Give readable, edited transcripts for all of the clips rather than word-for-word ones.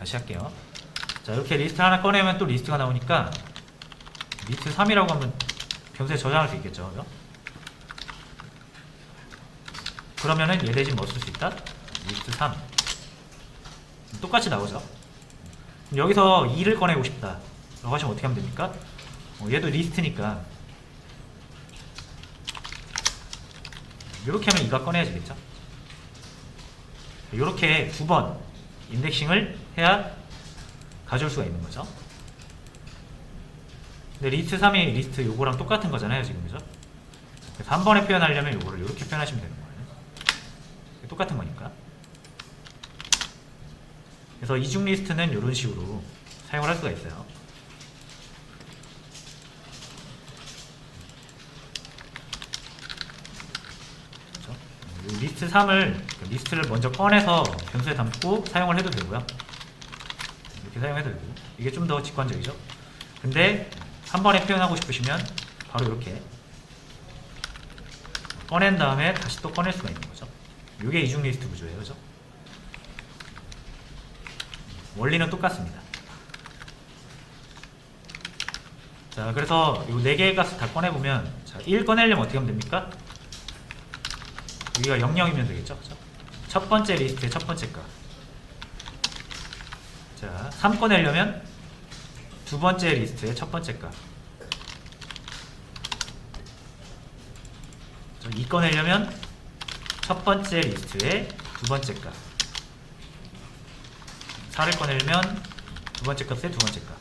다시 할게요. 자, 이렇게 리스트 하나 꺼내면 또 리스트가 나오니까 리스트 3이라고 하면 변수에 저장할 수 있겠죠. 그죠? 그러면은 얘 대신 뭐 쓸 수 있다? 리스트 3. 똑같이 나오죠. 여기서 2를 꺼내고 싶다 라고 하시면 어떻게 하면 됩니까? 얘도 리스트니까 이렇게 하면 2가 꺼내야지겠죠. 이렇게 두 번 인덱싱을 해야 가져올 수가 있는 거죠. 근데 리스트 3이 리스트 요거랑 똑같은 거잖아요, 지금. 그죠? 그래서 한 번에 표현하려면 요거를 이렇게 표현하시면 되는 거예요. 똑같은 거니까. 그래서 이중 리스트는 이런 식으로 사용을 할 수가 있어요. 그렇죠? 리스트 3을 리스트를 먼저 꺼내서 변수에 담고 사용을 해도 되고요. 이렇게 사용해도 되고, 이게 좀 더 직관적이죠. 근데 한 번에 표현하고 싶으시면 바로 이렇게 꺼낸 다음에 다시 또 꺼낼 수가 있는 거죠. 이게 이중 리스트 구조예요. 그죠? 원리는 똑같습니다. 자, 그래서 이 4개의 값을 다 꺼내보면, 자, 1 꺼내려면 어떻게 하면 됩니까? 여기가 00이면 되겠죠? 그죠? 첫 번째 리스트의 첫 번째 값. 자, 3 꺼내려면 두 번째 리스트의 첫 번째 값. 2 꺼내려면 첫 번째 리스트의 두 번째 값. 4를 꺼내려면 두 번째 값의 두 번째 값.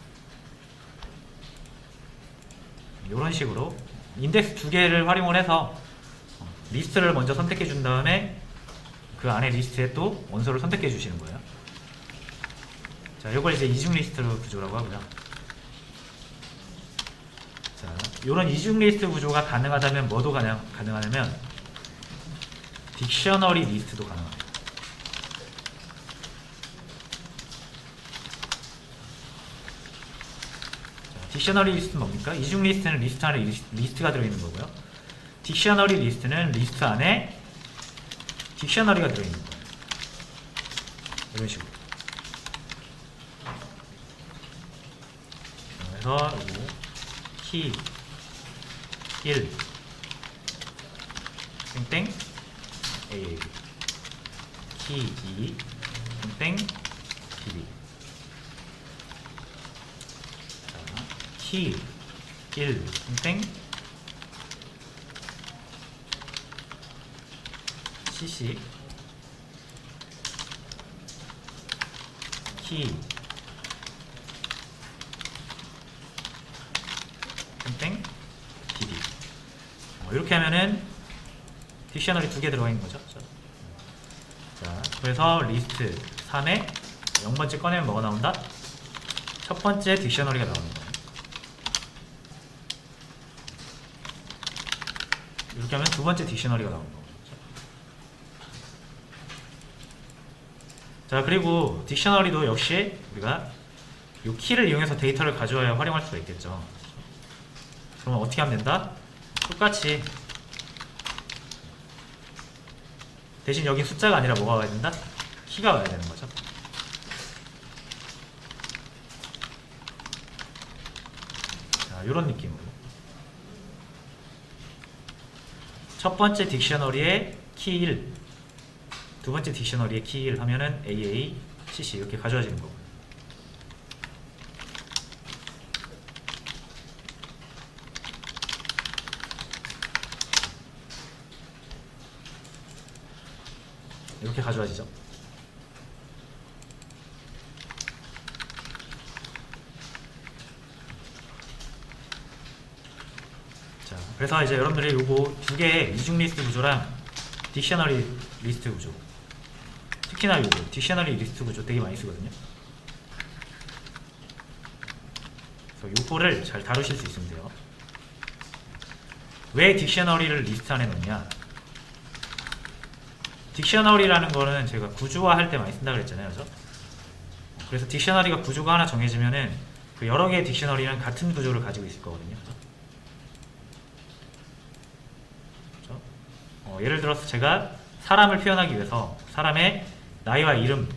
이런 식으로 인덱스 두 개를 활용을 해서 리스트를 먼저 선택해 준 다음에 그 안에 리스트에 또 원소를 선택해 주시는 거예요. 자, 이걸 이제 이중 리스트 구조라고 하고요. 자, 이런 이중 리스트 구조가 가능하다면 뭐도 가능하냐면 딕셔너리 리스트도 가능합니다. 딕셔너리 리스트는 뭡니까? 이중 리스트는 리스트 안에 리스트가 들어있는 거고요. 딕셔너리 리스트는 리스트 안에 딕셔너리가 들어있는 거예요. 이런 식으로. 그래서 키 1 땡땡 AA 키 2 땡땡 BB 키 1 땡땡 CC 키 땡땡 DD 이렇게 하면은 딕셔너리 2개 들어가 있는 거죠. 자, 그래서 리스트 3에 0번째 꺼내면 뭐가 나온다? 첫 번째 딕셔너리가 나오는 거예요. 이렇게 하면 두 번째 딕셔너리가 나오는 거죠. 자, 그리고 딕셔너리도 역시 우리가 이 키를 이용해서 데이터를 가져와야 활용할 수가 있겠죠. 그러면 어떻게 하면 된다? 똑같이 대신 여기 숫자가 아니라 뭐가 와야 된다? 키가 와야 되는 거죠. 자, 이런 느낌으로 첫 번째 딕셔너리에 키 1, 두 번째 딕셔너리에 키 1 하면은 AA, CC 이렇게 가져와지는 거고. 이렇게 가져와지죠. 자, 그래서 이제 여러분들이 요거 두 개의 이중 리스트 구조랑 딕셔너리 리스트 구조, 특히나 요거 딕셔너리 리스트 구조 되게 많이 쓰거든요. 그래서 요거를 잘 다루실 수 있으면 돼요. 왜 딕셔너리를 리스트 안에 넣냐? 딕셔너리라는 거는 제가 구조화 할 때 많이 쓴다 그랬잖아요. 그죠? 그래서 딕셔너리가 구조가 하나 정해지면은 그 여러 개의 딕셔너리는 같은 구조를 가지고 있을 거거든요. 그죠? 예를 들어서 제가 사람을 표현하기 위해서 사람의 나이와 이름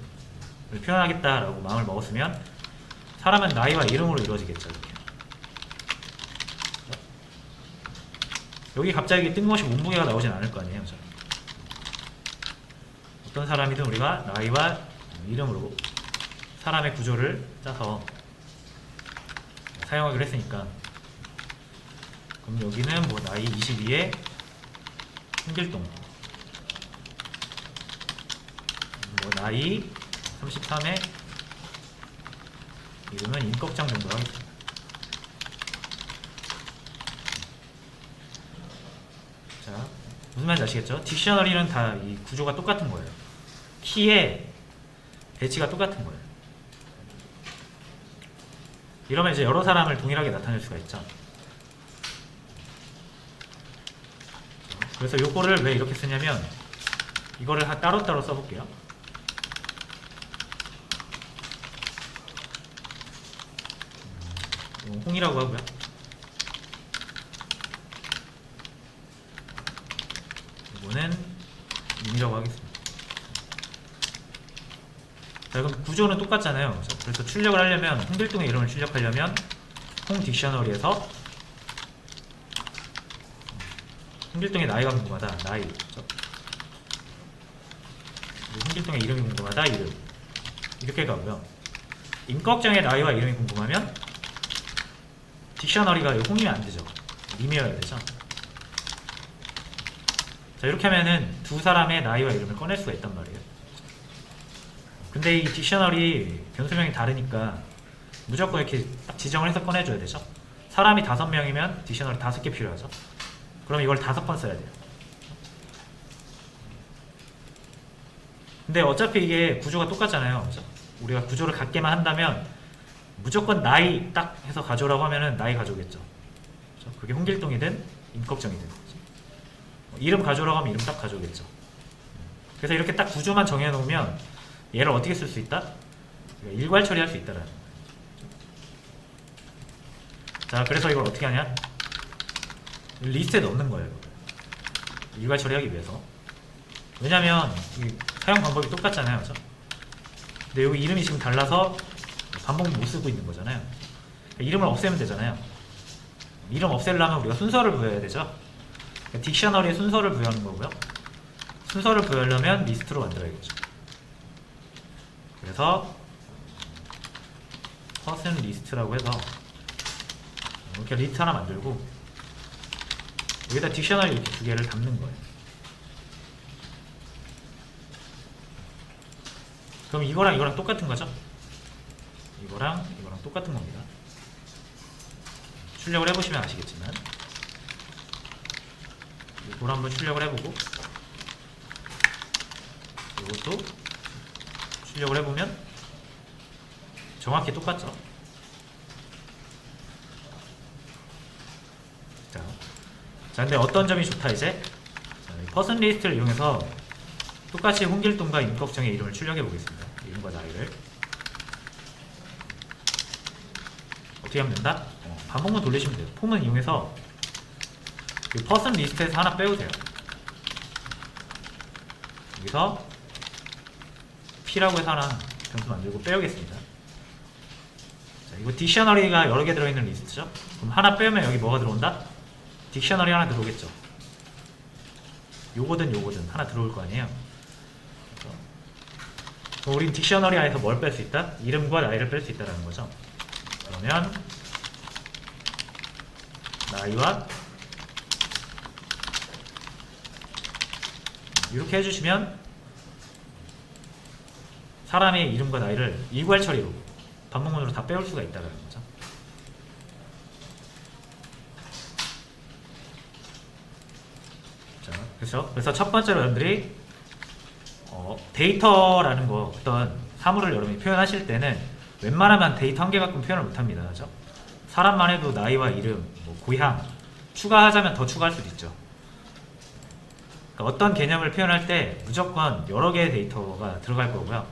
표현하겠다라고 마음을 먹었으면 사람은 나이와 이름으로 이루어지겠죠. 이렇게. 여기 갑자기 뜬금없이 몸무게가 나오진 않을 거 아니에요. 그죠? 어떤 사람이든 우리가 나이와 이름으로 사람의 구조를 짜서 사용하기로 했으니까, 그럼 여기는 뭐 나이 22에 홍길동, 뭐 나이 33에 이름은 임꺽정 정도로 하겠습니다. 자, 무슨 말인지 아시겠죠? 딕셔너리는 다 이 구조가 똑같은 거예요. 키의 배치가 똑같은 거예요. 이러면 이제 여러 사람을 동일하게 나타낼 수가 있죠. 그래서 요거를 왜 이렇게 쓰냐면, 이거를 따로따로 써볼게요. 홍이라고 하고요. 이거는 임이라고 하겠습니다. 자, 그럼 구조는 똑같잖아요. 그래서 출력을 하려면, 홍길동의 이름을 출력하려면 홍 딕셔너리에서 홍길동의 나이가 궁금하다. 나이. 홍길동의 이름이 궁금하다. 이름. 이렇게 가고요. 임꺽정의 나이와 이름이 궁금하면 딕셔너리가 홍이면 안 되죠. 임이어야 되죠. 자, 이렇게 하면은 두 사람의 나이와 이름을 꺼낼 수가 있단 말이에요. 근데 이 딕셔너리 변수명이 다르니까 무조건 이렇게 딱 지정을 해서 꺼내줘야 되죠. 사람이 5명이면 딕셔너리 5개 필요하죠. 그럼 이걸 5번 써야 돼요. 근데 어차피 이게 구조가 똑같잖아요. 그죠? 우리가 구조를 같게만 한다면 무조건 나이 딱 해서 가져오라고 하면은 나이 가져오겠죠. 그죠? 그게 홍길동이든 임꺽정이든. 이름 가져오라고 하면 이름 딱 가져오겠죠. 그래서 이렇게 딱 구조만 정해놓으면 얘를 어떻게 쓸 수 있다? 일괄 처리할 수 있다라는 거예요. 자, 그래서 이걸 어떻게 하냐? 리스트에 넣는 거예요. 일괄 처리하기 위해서. 왜냐면 이 사용 방법이 똑같잖아요. 그죠? 근데 여기 이름이 지금 달라서 반복 못 쓰고 있는 거잖아요. 이름을 없애면 되잖아요. 이름 없애려면 우리가 순서를 부여해야 되죠. 딕셔너리에 순서를 부여하는 거고요. 순서를 부여하려면 리스트로 만들어야겠죠. 그래서 퍼슨 리스트라고 해서 이렇게 리스트 하나 만들고 여기다 딕셔너리 이렇게 2개를 담는 거예요. 그럼 이거랑 이거랑 똑같은 거죠? 이거랑 이거랑 똑같은 겁니다. 출력을 해보시면 아시겠지만 이걸 한번 출력을 해보고 이것도 출력을 해보면 정확히 똑같죠. 자, 근데 어떤 점이 좋다 이제? 자, 퍼슨 리스트를 이용해서 똑같이 홍길동과 임꺽정의 이름을 출력해 보겠습니다. 이름과 나이를 어떻게 하면 된다? 반복만 돌리시면 돼요. 폼은 이용해서 이 퍼슨 리스트에서 하나 빼오세요. 여기서 P라고 해서 하나 변수 만들고 빼오겠습니다. 자, 이거 딕셔너리가 여러 개 들어있는 리스트죠. 그럼 하나 빼면 여기 뭐가 들어온다? 딕셔너리 하나 들어오겠죠. 요거든 요거든 하나 들어올 거 아니에요. 그럼 우린 딕셔너리 안에서 뭘 뺄 수 있다? 이름과 나이를 뺄 수 있다는 거죠. 그러면 나이와 이렇게 해주시면 사람의 이름과 나이를 일괄 처리로 반복문으로 다 빼올 수가 있다는 거죠. 자, 그래서 첫 번째로 여러분들이 데이터라는 거 어떤 사물을 여러분이 표현하실 때는 웬만하면 데이터 한 개 갖고 표현을 못합니다. 그렇죠? 사람만 해도 나이와 이름, 뭐 고향 추가하자면 더 추가할 수도 있죠. 그러니까 어떤 개념을 표현할 때 무조건 여러 개의 데이터가 들어갈 거고요.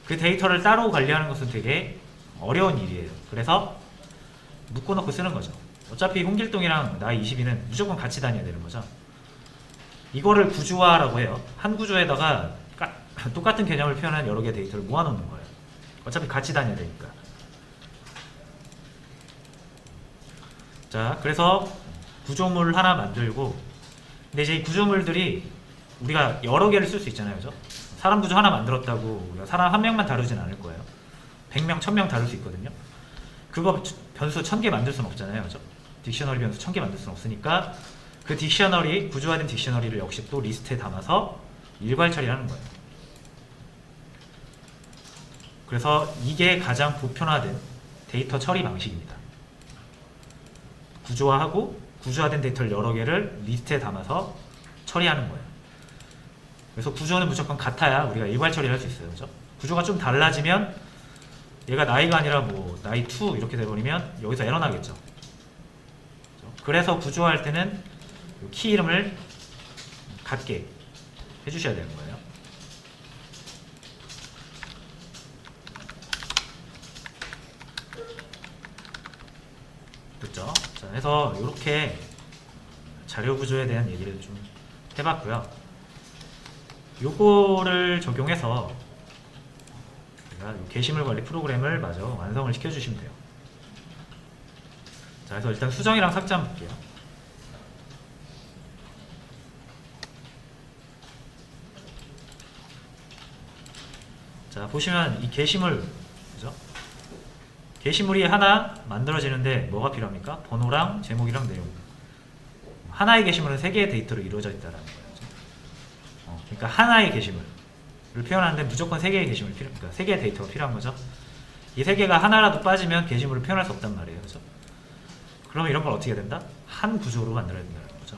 그 데이터를 따로 관리하는 것은 되게 어려운 일이에요. 그래서 묶어놓고 쓰는 거죠. 어차피 홍길동이랑 나이 22는 무조건 같이 다녀야 되는 거죠. 이거를 구조화라고 해요. 한 구조에다가 똑같은 개념을 표현한 여러 개의 데이터를 모아놓는 거예요. 어차피 같이 다녀야 되니까. 자, 그래서 구조물 하나 만들고, 근데 이제 이 구조물들이 우리가 여러 개를 쓸 수 있잖아요, 그죠? 사람 구조 하나 만들었다고 우리가 사람 한 명만 다루진 않을 거예요. 100명, 1000명 다룰 수 있거든요. 그거 변수 1000개 만들 수는 없잖아요, 그죠? 딕셔너리 변수 1000개 만들 수는 없으니까 그 딕셔너리, 구조화된 딕셔너리를 역시 또 리스트에 담아서 일괄 처리하는 거예요. 그래서 이게 가장 보편화된 데이터 처리 방식입니다. 구조화하고 구조화된 데이터를 여러 개를 리스트에 담아서 처리하는 거예요. 그래서 구조는 무조건 같아야 우리가 일괄 처리를 할 수 있어요. 그죠? 구조가 좀 달라지면 얘가 나이가 아니라 뭐 나이 2 이렇게 돼버리면 여기서 에러 나겠죠. 그래서 구조화할 때는 키 이름을 같게 해주셔야 되는 거예요. 됐죠? 자, 해서 이렇게 자료 구조에 대한 얘기를 좀 해봤고요. 요거를 적용해서 제가 게시물 관리 프로그램을 마저 완성을 시켜주시면 돼요. 자, 그래서 일단 수정이랑 삭제 한번 볼게요. 자, 보시면 이 게시물, 그죠? 게시물이 하나 만들어지는데 뭐가 필요합니까? 번호랑 제목이랑 내용. 하나의 게시물은 3개의 데이터로 이루어져 있다는 거예요. 그러니까 하나의 게시물을 표현하는데 무조건 3개의 게시물이 그러니까 3개의 데이터가 필요한 거죠. 이 3개가 하나라도 빠지면 게시물을 표현할 수 없단 말이에요. 그죠? 그러면 이런 걸 어떻게 해야 된다? 한 구조로 만들어야 된다는 거죠.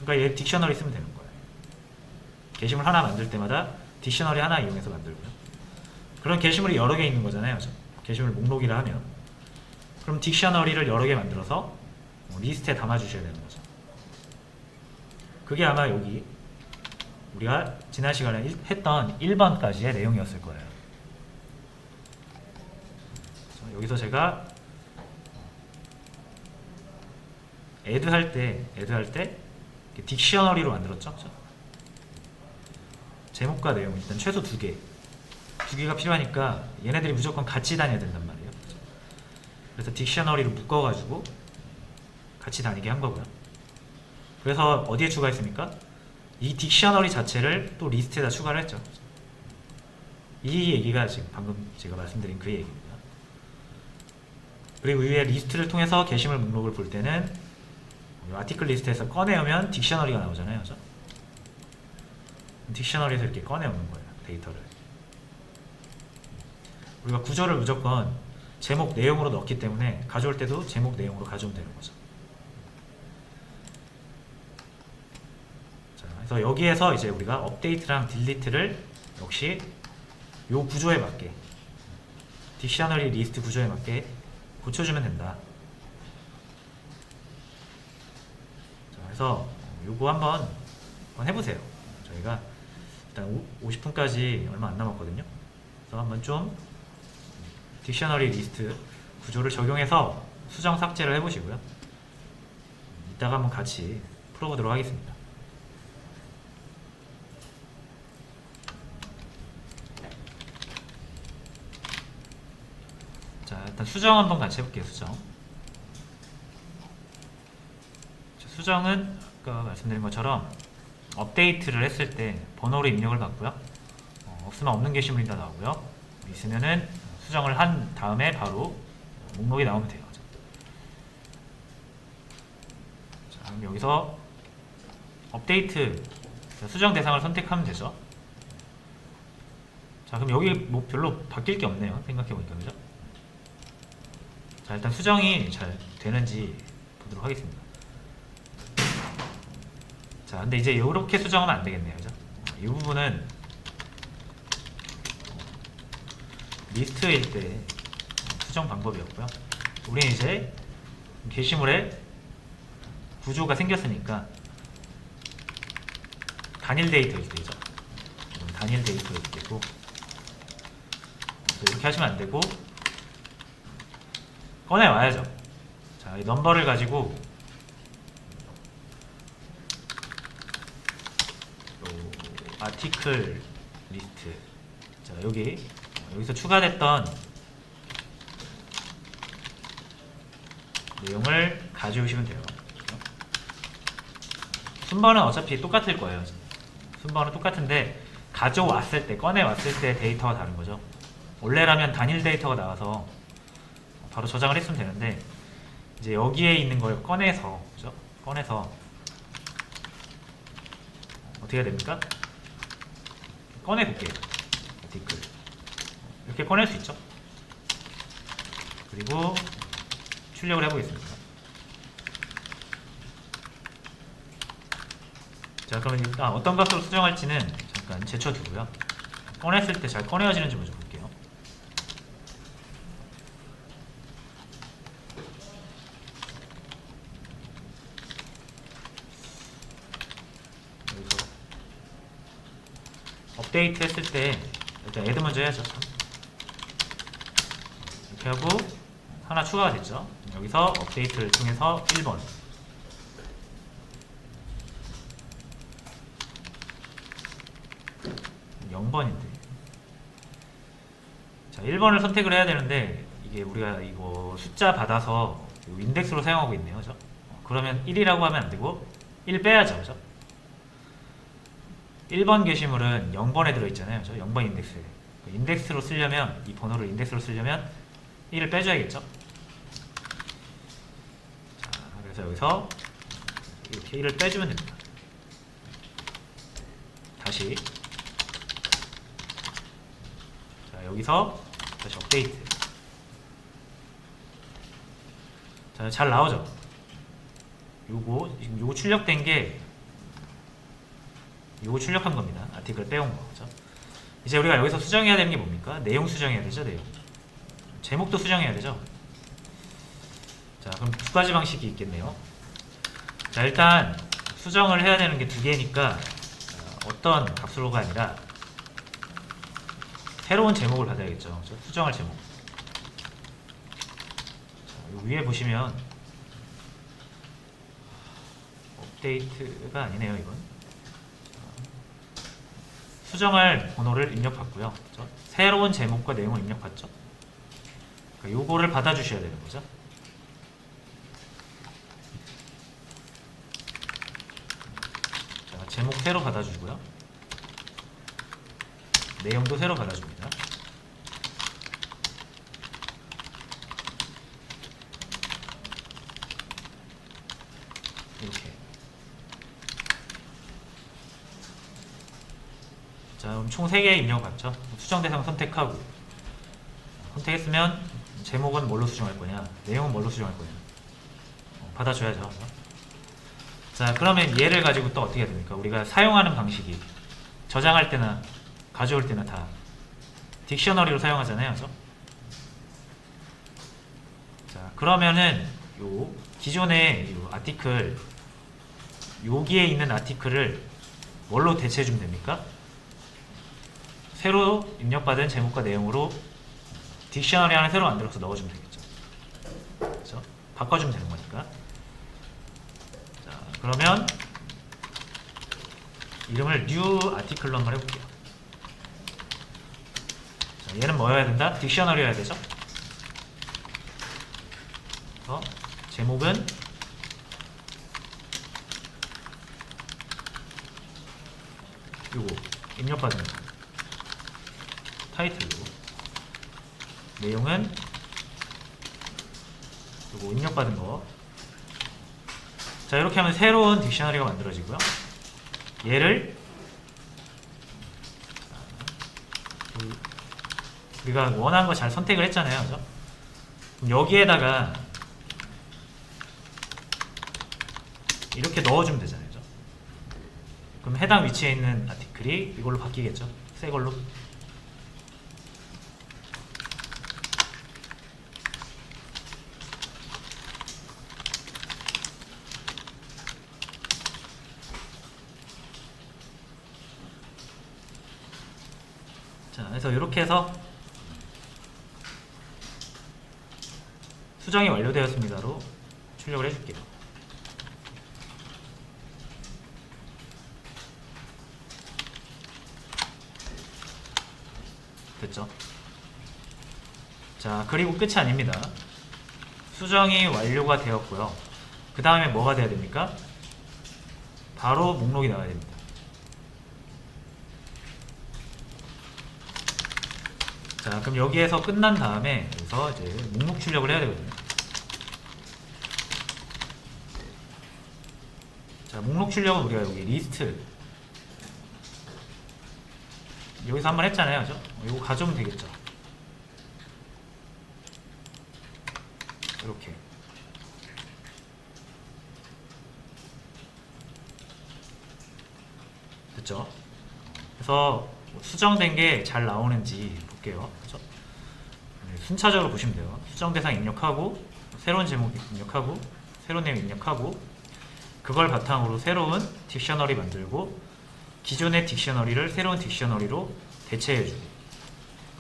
그러니까 얘 딕셔너리 쓰면 되는 거예요. 게시물 하나 만들 때마다 딕셔너리 하나 이용해서 만들고요. 그런 게시물이 여러 개 있는 거잖아요. 그죠? 게시물 목록이라 하면 그럼 딕셔너리를 여러 개 만들어서 리스트에 담아 주셔야 되는 거죠. 그게 아마 여기 우리가 지난 시간에 했던 1번까지의 내용이었을 거예요. 여기서 제가 add 할 때 딕셔너리로 만들었죠. 제목과 내용 일단 최소 2개가 필요하니까 얘네들이 무조건 같이 다녀야 된단 말이에요. 그래서 딕셔너리로 묶어가지고 같이 다니게 한 거고요. 그래서 어디에 추가했습니까? 이 딕셔너리 자체를 또 리스트에다 추가를 했죠. 이 얘기가 지금 방금 제가 말씀드린 그 얘기입니다. 그리고 위에 리스트를 통해서 게시물 목록을 볼 때는 아티클 리스트에서 꺼내오면 딕셔너리가 나오잖아요. 그죠? 딕셔너리에서 이렇게 꺼내오는 거예요. 데이터를. 우리가 구조를 무조건 제목 내용으로 넣기 때문에 가져올 때도 제목 내용으로 가져오면 되는 거죠. 자, 그래서 여기에서 이제 우리가 업데이트랑 딜리트를 역시 요 구조에 맞게 딕셔너리 리스트 구조에 맞게 고쳐주면 된다. 자, 그래서 요거 한번 해보세요. 저희가 일단 50분까지 얼마 안 남았거든요. 그래서 한번 좀 딕셔너리 리스트 구조를 적용해서 수정 삭제를 해보시고요. 이따가 한번 같이 풀어보도록 하겠습니다. 자, 일단 수정 한번 같이 해볼게요. 수정은 아까 말씀드린 것처럼 업데이트를 했을 때 번호로 입력을 받고요. 없으면 없는 게시물이 다 나오고요. 있으면은 수정을 한 다음에 바로 목록이 나오면 돼요. 자, 그럼 여기서 업데이트 수정 대상을 선택하면 되죠. 자, 그럼 여기 뭐 별로 바뀔 게 없네요. 생각해보니까. 그죠? 자, 일단 수정이 잘 되는지 보도록 하겠습니다. 자, 근데 이제 이렇게 수정하면 안 되겠네요. 그죠? 이 부분은 리스트일 때 수정 방법이었고요. 우리는 이제 게시물에 구조가 생겼으니까 단일 데이터일 때죠. 단일 데이터일 때고 이렇게 하시면 안 되고 꺼내 와야죠. 자, 이 넘버를 가지고 아티클 리스트. 자, 여기 여기서 추가됐던 내용을 가져오시면 돼요. 순번은 어차피 똑같을 거예요. 순번은 똑같은데 가져왔을 때, 꺼내왔을 때 데이터가 다른 거죠. 원래라면 단일 데이터가 나와서 바로 저장을 했으면 되는데 이제 여기에 있는 걸 꺼내서, 그죠? 꺼내서 어떻게 해야 됩니까? 꺼내볼게요. 아티클 이렇게 꺼낼 수 있죠. 그리고 출력을 해보겠습니다. 자, 그러면 일단 어떤 값으로 수정할지는 잠깐 제쳐두고요. 꺼냈을 때 잘 꺼내어지는지 먼저 볼게요. 여기서 업데이트 했을 때 일단 애드 먼저 해야죠. 이렇게 하고 하나 추가가 됐죠. 여기서 업데이트를 통해서 1번 0번인데 자 1번을 선택을 해야 되는데 이게 우리가 이거 숫자 받아서 인덱스로 사용하고 있네요. 그죠? 그러면 1이라고 하면 안되고 1 빼야죠. 그죠? 1번 게시물은 0번에 들어있잖아요. 그죠? 0번 인덱스에 인덱스로 쓰려면 이 번호를 인덱스로 쓰려면 1을 빼줘야겠죠. 자, 그래서 여기서 이렇게 1을 빼주면 됩니다. 다시 자, 여기서 다시 업데이트. 자, 잘 나오죠. 지금 요거 출력된 게 요거 출력한 겁니다. 아티클 빼온 거. 그죠? 이제 우리가 여기서 수정해야 되는 게 뭡니까? 내용 수정해야 되죠. 내용. 제목도 수정해야 되죠. 자, 그럼 두 가지 방식이 있겠네요. 자, 일단 수정을 해야 되는 게 두 개니까 어떤 값으로가 아니라 새로운 제목을 받아야겠죠. 그렇죠? 수정할 제목. 자, 위에 보시면 업데이트가 아니네요. 이건 수정할 번호를 입력받고요. 그렇죠? 새로운 제목과 내용을 입력받죠. 그러니까 요거를 받아주셔야 되는 거죠. 자, 제목 새로 받아주고요. 내용도 새로 받아줍니다. 이렇게. 자, 그럼 총 3개 입력받죠. 수정 대상 선택하고 선택했으면 제목은 뭘로 수정할 거냐, 내용은 뭘로 수정할 거냐 받아줘야죠. 자, 그러면 얘를 가지고 또 어떻게 해야 됩니까? 우리가 사용하는 방식이 저장할 때나 가져올 때나 다 딕셔너리로 사용하잖아요. 그죠? 자, 그러면은 요 기존의 요 아티클 여기에 있는 아티클을 뭘로 대체해 주면 됩니까? 새로 입력받은 제목과 내용으로 딕셔너리 하나 새로 만들어서 넣어주면 되겠죠. 그렇죠? 바꿔주면 되는 거니까. 자, 그러면 이름을 new 아티클로 한번 해볼게요. 자, 얘는 뭐여야 된다? 딕셔너리여야 되죠. 그래서 제목은 요거 입력받은 거. 타이틀로 내용은 요거 입력받은 거. 자, 이렇게 하면 새로운 딕셔너리가 만들어지고요. 얘를 우리가 원하는 거 잘 선택을 했잖아요. 그죠? 그럼 여기에다가 이렇게 넣어주면 되잖아요. 그죠? 그럼 해당 위치에 있는 아티클이 이걸로 바뀌겠죠. 새 걸로. 자, 그래서 이렇게 해서 수정이 완료되었습니다로 출력을 해줄게요. 됐죠? 자, 그리고 끝이 아닙니다. 수정이 완료가 되었고요. 그 다음에 뭐가 돼야 됩니까? 바로 목록이 나와야 됩니다. 자, 그럼 여기에서 끝난 다음에 여기서 이제 목록 출력을 해야 되거든요. 자, 목록 출력은 우리가 여기 리스트 여기서 한번 했잖아요, 그죠? 이거 가져오면 되겠죠. 이렇게. 됐죠? 그래서 수정된 게 잘 나오는지 볼게요. 그죠? 순차적으로 보시면 돼요. 수정 대상 입력하고, 새로운 제목 입력하고, 새로운 내용 입력하고, 그걸 바탕으로 새로운 딕셔너리 만들고, 기존의 딕셔너리를 새로운 딕셔너리로 대체해주고,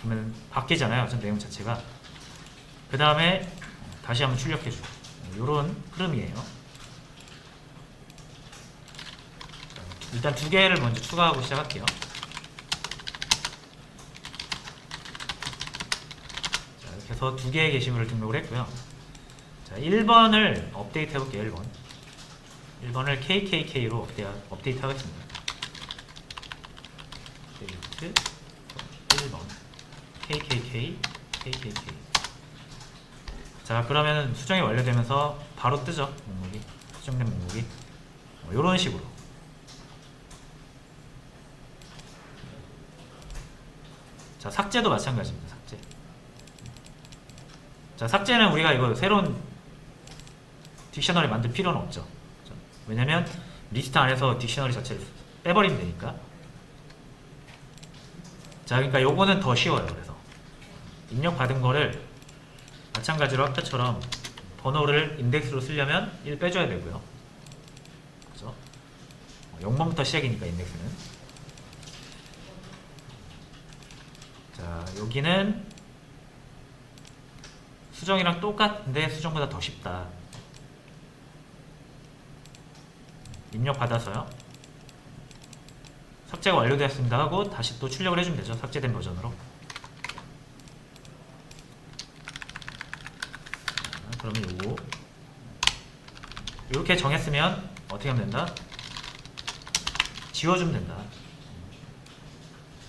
그러면 바뀌잖아요, 전 내용 자체가. 그 다음에 다시 한번 출력해주고, 이런 흐름이에요. 일단 두 개를 먼저 추가하고 시작할게요. 자, 이렇게 해서 두 개의 게시물을 등록을 했고요. 자, 1번을 업데이트 해볼게요. 1번. 1번을 KKK로 업데이트 하겠습니다. 업데이트 1번 KKK KKK. 자, 그러면 수정이 완료되면서 바로 뜨죠. 목록이. 수정된 목록이. 이런 식으로. 자, 삭제도 마찬가지입니다. 삭제. 자, 삭제는 우리가 이거 새로운 딕셔너리 만들 필요는 없죠. 왜냐면 리스트 안에서 딕셔너리 자체를 빼버리면 되니까. 자, 그러니까 요거는 더 쉬워요. 그래서 입력받은 거를 마찬가지로 아까처럼 번호를 인덱스로 쓰려면 1 빼줘야 되고요. 그죠? 0번부터 시작이니까 인덱스는. 자, 여기는 수정이랑 똑같은데 수정보다 더 쉽다. 입력 받아서요. 삭제가 완료되었습니다 하고 다시 또 출력을 해주면 되죠. 삭제된 버전으로. 자, 그러면 요거 이렇게 정했으면 어떻게 하면 된다? 지워주면 된다.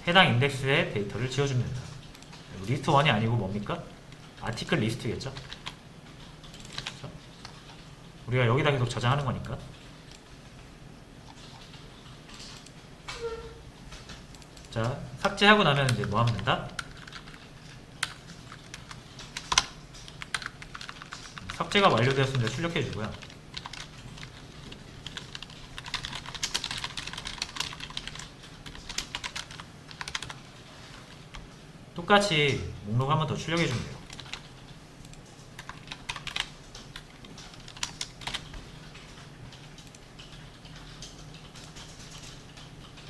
해당 인덱스의 데이터를 지워주면 된다. 리스트 1이 아니고 뭡니까? 아티클 리스트겠죠? 그렇죠? 우리가 여기다 계속 저장하는 거니까. 자, 삭제하고 나면 이제 뭐 하면 된다? 삭제가 완료되었습니다. 출력해 주고요. 똑같이 목록 한 번 더 출력해 주면 돼요.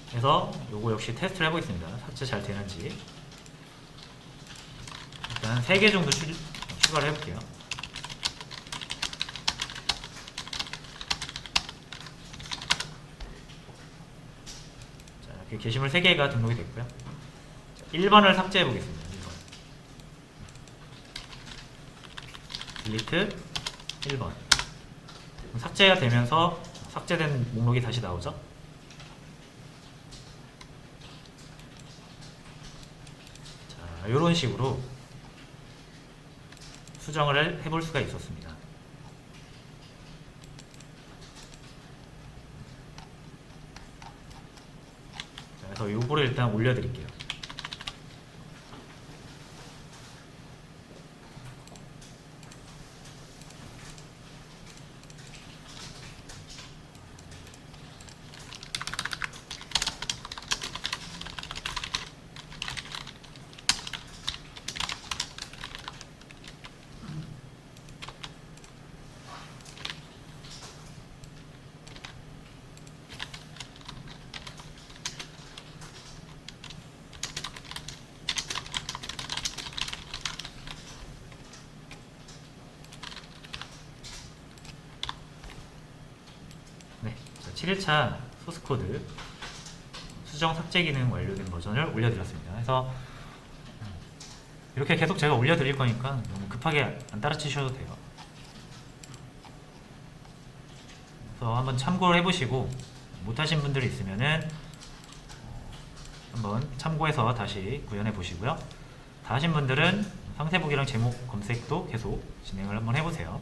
그래서 요거 역시 테스트를 해보겠습니다. 삭제 잘 되는지. 일단 3개 정도 추가를 해볼게요. 자, 이렇게 게시물 3개가 등록이 됐고요. 1번을 삭제해 보겠습니다. 1번. 딜리트 1번. 삭제가 되면서 삭제된 목록이 다시 나오죠. 자, 이런 식으로 수정을 해볼 수가 있었습니다. 자, 그래서 요거를 일단 올려드릴게요. 네, 7일차 소스코드 수정 삭제 기능 완료된 버전을 올려드렸습니다. 그래서 이렇게 계속 제가 올려드릴 거니까 너무 급하게 안 따라치셔도 돼요. 그래서 한번 참고를 해보시고 못하신 분들이 있으면은 한번 참고해서 다시 구현해 보시고요. 다 하신 분들은 상세 보기랑 제목 검색도 계속 진행을 한번 해보세요.